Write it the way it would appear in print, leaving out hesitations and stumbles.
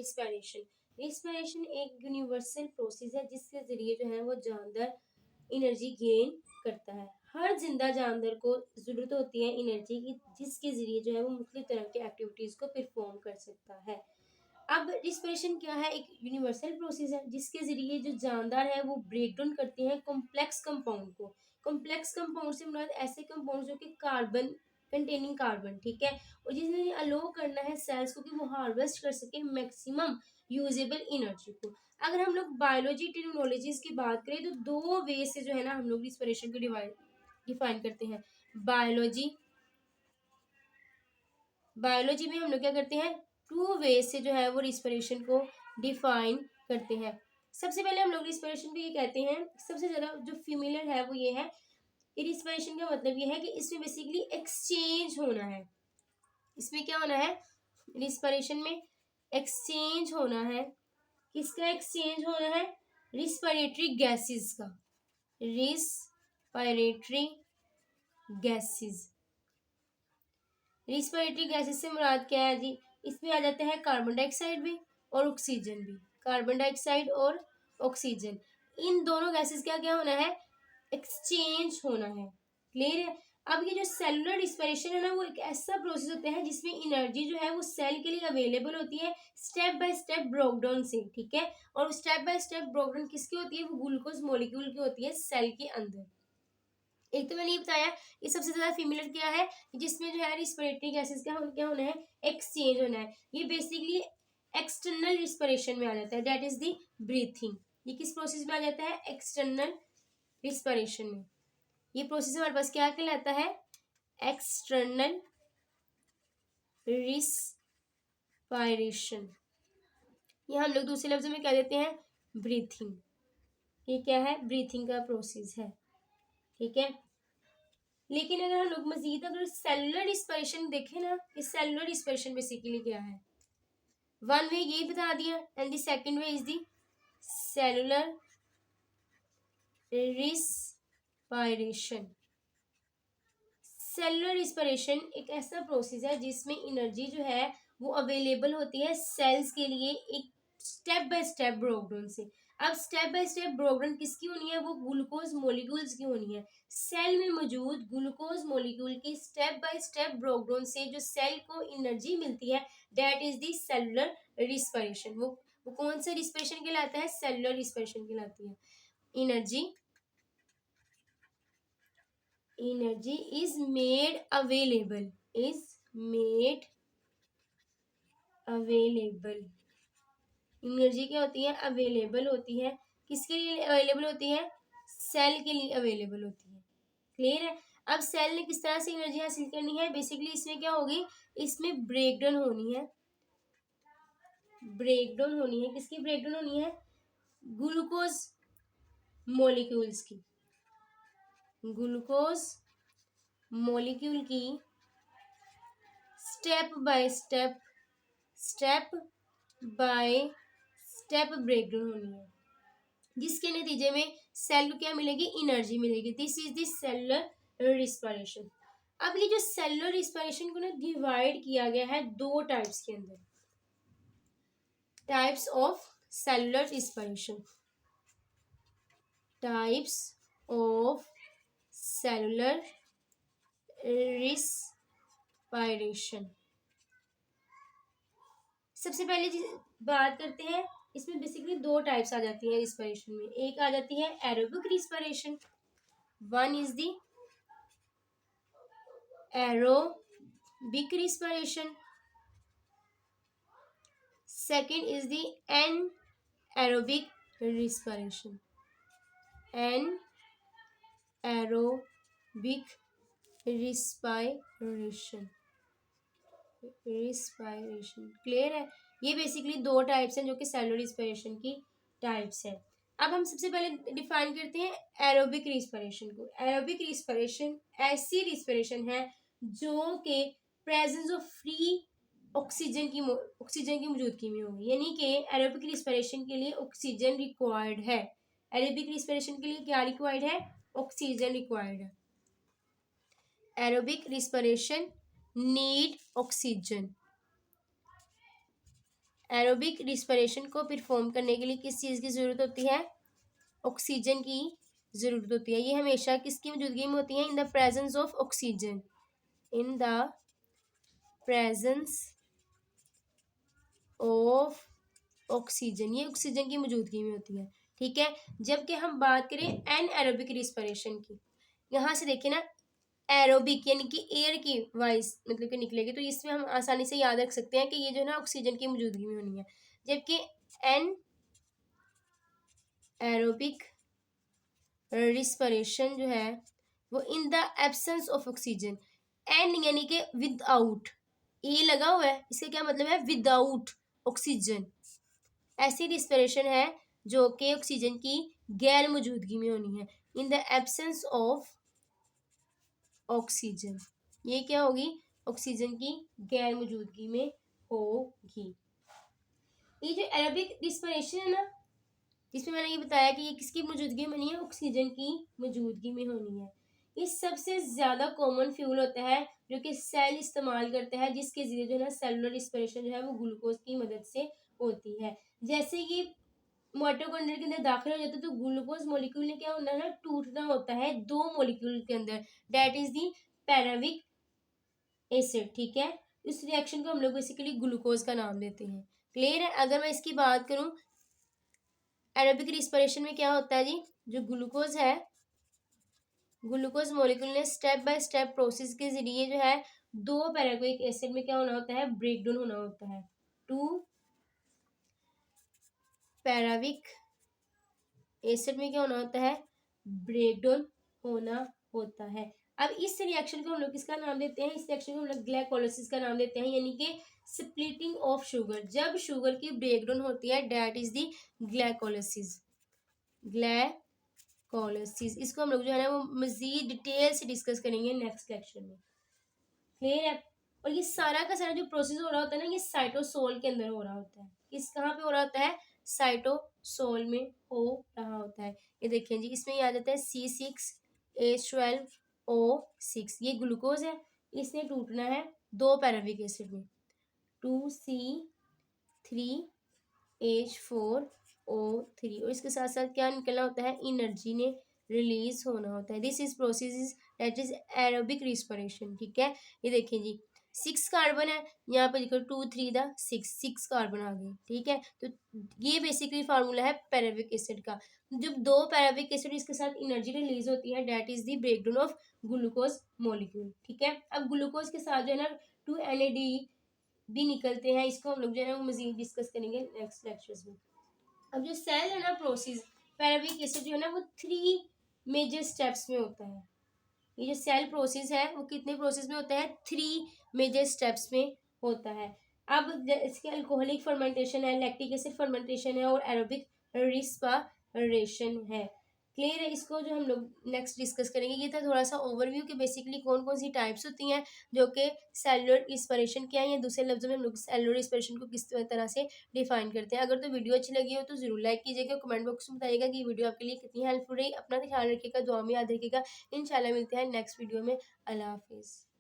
Respiration. Respiration एक universal process है जिसके जरिए जो है वो जानदार एनर्जी गेन करता है। हर जिंदा जानवर को जरूरत होती है एनर्जी की, जिसके जरिए जो है वो मुख्तलिफ तरह की एक्टिविटीज को परफॉर्म कर सकता है। अब रिस्पिरेशन क्या है? एक यूनिवर्सल प्रोसेस है जिसके जरिए जो जानदार है वो ब्रेक डाउन करते हैं कॉम्प्लेक्स कंपाउंड को। कॉम्प्लेक्स कंपाउंड से मुराद ऐसे कंपाउंड जो कि कार्बन कंटेनिंग कार्बन, ठीक है, और जिसमें अलो करना है सेल्स को कि वो हार्वेस्ट कर सके मैक्सिमम यूजेबल एनर्जी को। अगर हम लोग बायोलॉजी टेक्नोलॉजीज की बात करें तो दो वे से जो है ना हम लोग रिस्पिरेशन को डिफाइन करते हैं। बायोलॉजी बायोलॉजी में हम लोग क्या करते हैं? टू वे से जो है वो रिस्पिरेशन को डिफाइन करते हैं। सबसे पहले हम लोग रिस्पिरेशन को ये कहते हैं, सबसे ज्यादा जो फेमिलियर है वो ये है, रिस्पिरेशन का मतलब ये है कि इसमें बेसिकली एक्सचेंज होना है। इसमें क्या होना है? रिस्पिरेशन में एक्सचेंज होना है। किसका एक्सचेंज होना है? रिस्पिरेटरी गैसेस का। Respiratory gases. रिस्पिरेटरी गैसेस से मुराद क्या है जी? इसमें आ जाता है कार्बन डाइऑक्साइड भी और ऑक्सीजन भी। कार्बन डाइऑक्साइड और ऑक्सीजन, इन दोनों गैसेस का क्या होना है? एक्सचेंज होना है। क्लियर है? अब ये जो सेलुलर रिस्पिरेशन है ना वो एक ऐसा प्रोसेस होता है जिसमें एनर्जी जो है वो सेल के लिए अवेलेबल होती है स्टेप बाय स्टेप ब्रेकडाउन से, ठीक है। और स्टेप बाय स्टेप ब्रेकडाउन किसकी होती है? वो ग्लूकोज मॉलिक्यूल की होती है सेल के अंदर। एक तो मैंने ये बताया ये सबसे ज्यादा फेमिलियर क्या है, जिसमें जो है रिस्पिरेटरी गैसेस का क्या होना है? एक्सचेंज होना है। ये बेसिकली एक्सटर्नल रिस्पिरेशन में आ जाता है, दैट इज द ब्रीथिंग। ये किस प्रोसेस में आ जाता है? एक्सटर्नल रिस्पिरेशन में। ये प्रोसेस हमारे पास क्या कहलाता है? External respiration. ये हम लोग दूसरे लफ्जों में क्या देते हैं? ब्रीथिंग। ये क्या है? ब्रीथिंग का प्रोसेस है, ठीक है। लेकिन अगर हम लोग मजीद अगर सेलुलर रिस्पिरेशन देखें ना, ये सेलुलर रिस्पिरेशन बेसिकली क्या है? वन वे ये बता दिया and the second way is the cellular respiration. Cellular respiration एक ऐसा प्रोसेस है जिसमें एनर्जी जो है वो अवेलेबल होती है सेल्स के लिए एक स्टेप बाय स्टेप ब्रेकडाउन से। अब स्टेप बाय स्टेप ब्रेकडाउन किसकी होनी है? वो ग्लूकोज मॉलिक्यूल्स की होनी है। सेल में मौजूद ग्लूकोज मॉलिक्यूल की स्टेप बाय स्टेप ब्रेकडाउन से जो सेल को एनर्जी मिलती है that is the cellular respiration. वो कौन सा रिस्पिरेशन कहलाता है? सेलुलर रिस्पिरेशन कहलाती है। energy is made available energy क्या होती है? अवेलेबल होती है। किसके लिए अवेलेबल होती है? सेल के लिए अवेलेबल होती है। क्लियर है? अब सेल ने किस तरह से एनर्जी हासिल करनी है? बेसिकली इसमें क्या होगी? इसमें ब्रेकडाउन होनी है। किसकी ब्रेकडाउन होनी है? ग्लूकोज मॉलिक्यूल्स की। ग्लूकोज मॉलिक्यूल की स्टेप बाय स्टेप ब्रेकडाउन होनी है, जिसके नतीजे में सेल को क्या मिलेगी? एनर्जी मिलेगी। This is the cellular respiration. अब ये जो सेलुलर रिस्पिरेशन को ना डिवाइड किया गया है दो टाइप्स के अंदर। Types of cellular respiration. Types of cellular respiration. सबसे पहले बात करते हैं, इसमें बेसिकली दो टाइप्स आ जाती है रिस्पिरेशन में। एक आ जाती है aerobic respiration. One is the aerobic respiration, second is the anaerobic respiration. Anaerobic respiration. Clear है? ये बेसिकली दो टाइप्स हैं जो कि सेलुलर रिस्पिरेशन की टाइप्स है। अब हम सबसे पहले डिफाइन करते हैं एरोबिक रिस्पिरेशन को। एरोबिक रिस्पिरेशन ऐसी रिस्पिरेशन है जो कि प्रेजेंस ऑफ फ्री ऑक्सीजन की मौजूदगी में होगी, यानी कि एरोबिक रिस्पिरेशन के लिए ऑक्सीजन रिक्वायर्ड है। एरोबिक रिस्पिरेशन के लिए क्या रिक्वायर्ड है? ऑक्सीजन रिक्वायर्ड है। Aerobic respiration need oxygen. Aerobic respiration को परफॉर्म करने के लिए किस चीज़ की ज़रूरत होती है? ऑक्सीजन की ज़रूरत होती है। ये हमेशा किसकी मौजूदगी में होती है? In the presence of oxygen, in the presence of oxygen, ये ऑक्सीजन की मौजूदगी में होती है। ठीक है, जबकि हम बात करें एनएरोबिक रिस्पिरेशन की, यहाँ से देखिए ना, एरोबिक यानी कि एयर की वाइज मतलब कि निकलेगी, तो इसमें हम आसानी से याद रख सकते हैं कि ये जो है ना ऑक्सीजन की मौजूदगी में होनी है। जबकि एन एरोबिक रिस्पिरेशन जो है वो in the absence of oxygen, an यानी कि विदाउट, ए लगा हुआ है, इसका क्या मतलब है? Without oxygen. ऐसी रिस्पिरेशन है जो कि ऑक्सीजन की गैर मौजूदगी में होनी है, इन द एब्सेंस ऑफ ऑक्सीजन। ये क्या होगी? ऑक्सीजन की गैर मौजूदगी में होगी। ये जो एरोबिक रिस्पिरेशन है ना, इसमें मैंने ये बताया कि ये किसकी मौजूदगी में नहीं है? ऑक्सीजन की मौजूदगी में होनी है। ये सबसे ज्यादा कॉमन फ्यूल होता है जो कि सेल इस्तेमाल करते हैं, जिसके जरिए जो है ना सेलुलर रिस्पिरेशन जो है वो ग्लूकोज की मदद से होती है। जैसे ये माइटोकॉन्ड्रिया के अंदर दाखिल हो जाता है तो ग्लूकोज मॉलिक्यूल ने क्या होना है ना, टूटना होता है दो मॉलिक्यूल के अंदर, दैट इज दी पैराविक एसिड। ठीक है, इस रिएक्शन को हम लोग बेसिकली ग्लूकोज का नाम देते हैं। क्लियर है? अगर मैं इसकी बात करूं, एरोबिक रिस्पिरेशन में क्या होता है जी, जो ग्लूकोज है, ग्लूकोज मॉलिक्यूल ने स्टेप बाय स्टेप प्रोसेस के जरिए जो है दो पैराविक एसिड में क्या होना होता है? ब्रेक डाउन होना होता है। टू पैराविक एसिड में क्या होना होता है? ब्रेकडाउन होना होता है। अब इस रिएक्शन को हम लोग किसका नाम देते हैं? इस रिएक्शन को हम लोग ग्लाइकोलाइसिस का नाम देते हैं, यानी कि स्प्लिटिंग ऑफ शुगर। जब शुगर की ब्रेकडाउन होती है, that is the glycolysis. Glycolysis, इसको हम लोग जो है ना वो मजीद डिटेल से डिस्कस करेंगे नेक्स्ट लेक्चर में। क्लियर है? और ये सारा का सारा जो प्रोसेस हो रहा होता है ना, ये साइटोसोल के अंदर हो रहा होता है। किस कहाँ पे हो रहा होता है? साइटोसोल में हो रहा होता है। ये देखिए जी, इसमें ये आ जाता है C6H12O6, ये ग्लूकोज है, इसने टूटना है दो पैराविक एसिड में, 2C3H4O3, और इसके साथ साथ क्या निकलना होता है? एनर्जी ने रिलीज होना होता है। This is process that is aerobic respiration. ठीक है, ये देखिए जी, 6 कार्बन है, यहाँ पे देखो 2 3 द 6 कार्बन आ गए। ठीक है, तो ये बेसिकली फार्मूला है पैराविक एसिड का। जब दो पैराविक एसिड इसके साथ एनर्जी रिलीज होती है, that is the breakdown of glucose molecule. ठीक है, अब ग्लूकोज के साथ जो है ना 2 NAD भी निकलते हैं, इसको हम लोग जो है ना वो मजीद डिस्कस करेंगे नेक्स्ट लेक्चर्स में। अब जो सेल है ना प्रोसेस, पैराविक एसिड जो है ना वो 3 मेजर स्टेप्स में होता है। ये जो सेल प्रोसेस है वो कितने प्रोसेस में होता है? 3 मेजर स्टेप्स में होता है। अब इसके अल्कोहलिक फर्मेंटेशन है, लैक्टिक एसिड फर्मेंटेशन है, और एरोबिक रिस्पिरेशन है। क्लियर है? इसको जो हम लोग नेक्स्ट डिस्कस करेंगे। ये था थोड़ा सा ओवरव्यू कि बेसिकली कौन कौन सी टाइप्स होती हैं जो कि सेलुलर रिस्पिरेशन क्या है, या दूसरे लफ्जों में हम लोग सेलुलर रिस्पिरेशन को किस तरह से डिफाइन करते हैं। अगर तो वीडियो अच्छी लगी हो तो जरूर लाइक कीजिएगा, कमेंट बॉक्स में बताइएगा कि वीडियो आपके लिए कितनी हेल्पफुल रही। अपना ख्याल रखिएगा, दुआ में याद रखिएगा। इंशाल्लाह मिलते हैं नेक्स्ट वीडियो में। अल्लाह हाफिज़।